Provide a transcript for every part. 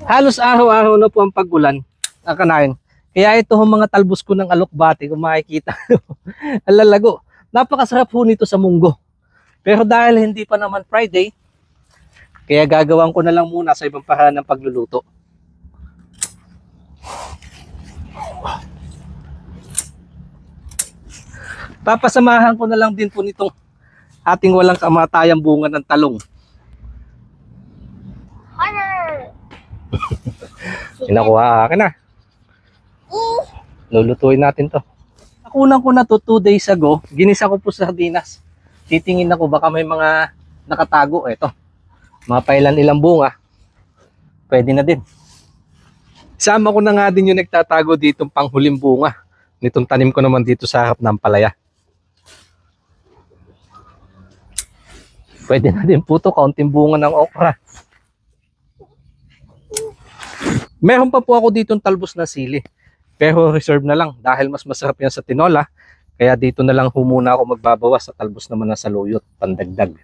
Halos araw-araw na po ang pag-ulan ang kanayon. Kaya ito ang mga talbos ko ng alokbate, kung makikita nyo, ang lalago. Napakasarap po nito sa munggo. Pero dahil hindi pa naman Friday, kaya gagawan ko na lang muna sa ibang paraan ng pagluluto. Papasamahan ko na lang din po nitong ating walang kamatayang bunga ng talong. Kinakuha akin na. Lulutuin natin to. Nakunan ko na to 2 days ago. Ginisa ko po sa sardinas. Titingin ako baka may mga nakatago. Ito. Mga pailan ilang bunga. Pwede na din. Sama ko na nga din yung nagtatago ditong panghuling bunga. Nitong tanim ko naman dito sa harap ng palaya. Pwede na din po to. Kaunting bunga ng okra. Meron pa po ako ditong talbos na sili. Pero reserve na lang dahil mas masarap yan sa tinola. Kaya dito na lang humuna ako magbabawas sa talbos naman na saluyot. Pandagdag.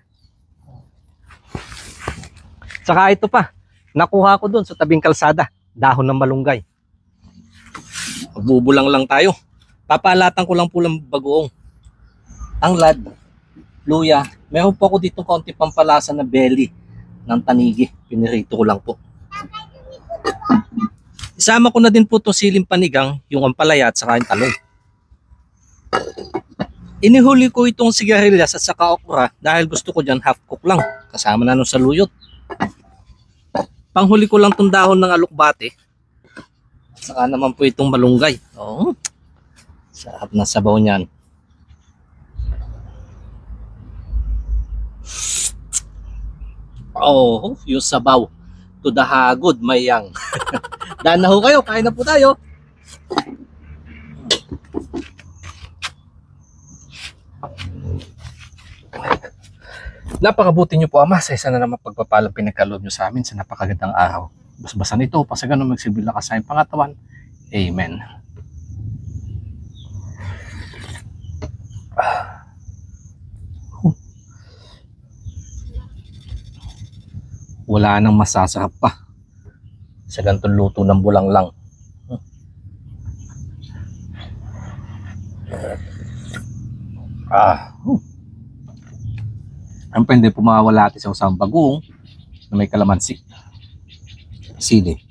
Saka ito pa. Nakuha ko dun sa tabing kalsada. Dahon ng malunggay. Bubulang lang tayo. Papalatan ko lang po lang bagoong. Tanglad. Luya. Meron po ako ditong kaunti pampalasa na belly ng tanigi. Pinirito ko lang po. Isama ko na din po itong siling panigang, yung ampalaya at saka yung talong. Inihuli ko itong sigarilyas at saka okra dahil gusto ko dyan half cook lang. Kasama na nung saluyot. Panghuli ko lang itong dahon ng alokbate. Saka naman po itong malunggay. Oh, sarap na sabaw niyan. Oh, yung sabaw. To the hagod, mayang. Daan na ho kayo, kain na po tayo. Napakabuti niyo po, Ama, sa isa na naman pagpapalang pinagkaloob niyo sa amin sa napakagandang araw. Basbasan ito, pasagan ng magsibil na kasayang pangatawan. Amen. Wala nang masasarap pa sa ganitong luto ng bulang lang. Ang pwede pumawala natin sa usang bagoong na may kalamansi. Sili.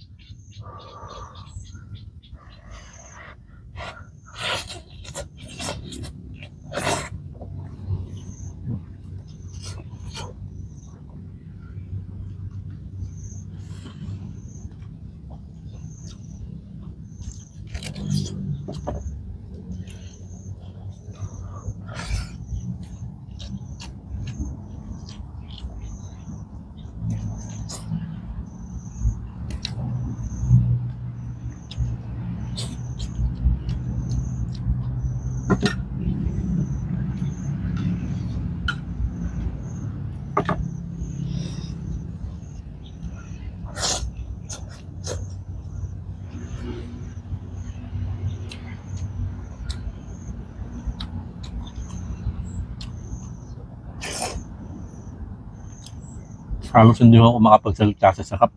Halos hindi ako makapagsalita sa sakap.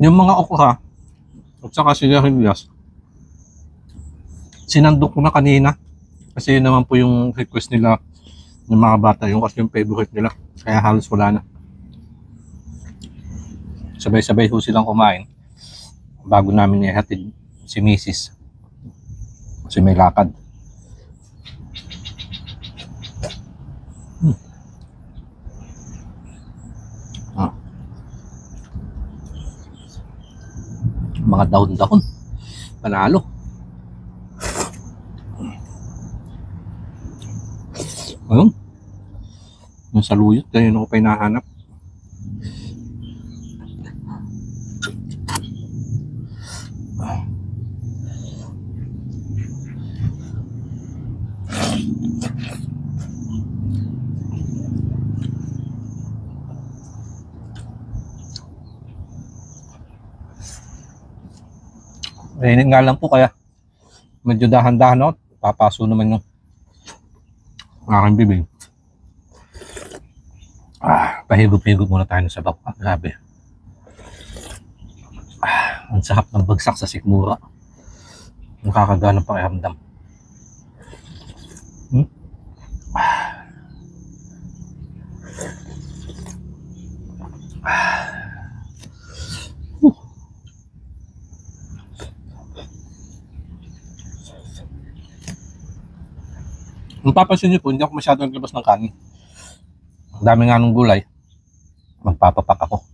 Yung mga okra at saka sigarilyas, sinandok ko na kanina kasi yun naman po yung request nila ng mga bata, yung kasi yung favorite nila, kaya halos wala na. Sabay-sabay ho silang kumain bago namin ihatid si Mrs. kasi may lakad. Mga dahon-dahon, panalo. Ayun. Yung saluyot, kanina ko pa hinahanap. Mainit nga lang po kaya medyo dahan-dahan ako. Papaso naman yung aking bibig. Pahigop-higop muna tayo sa bako. Grabe. Ang sarap ng bagsak sa sikmura. Nakakagaan ng pakiramdam. Kung papansin niyo po, hindi ako masyadong naglabas ng kanin. Ang dami nga ng gulay. Magpapapak ako.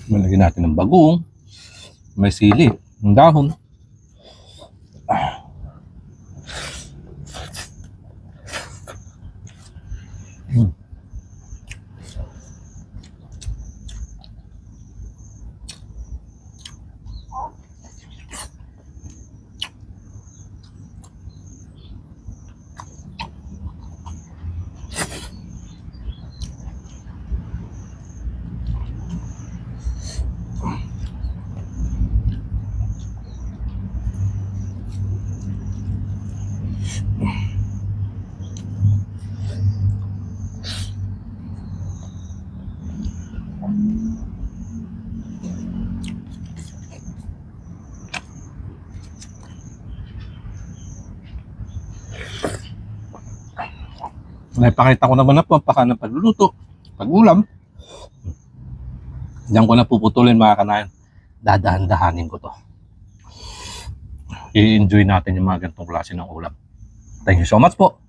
Malagyan natin ng bagong, may sili, ng dahon. Naipakita ko naman na po ang paka ng pagluluto, pag-ulam. Diyan ko na puputulin mga kanayan. Dadahan-dahanin ko to. I-enjoy natin yung mga ganitong klase ng ulam. Thank you so much po.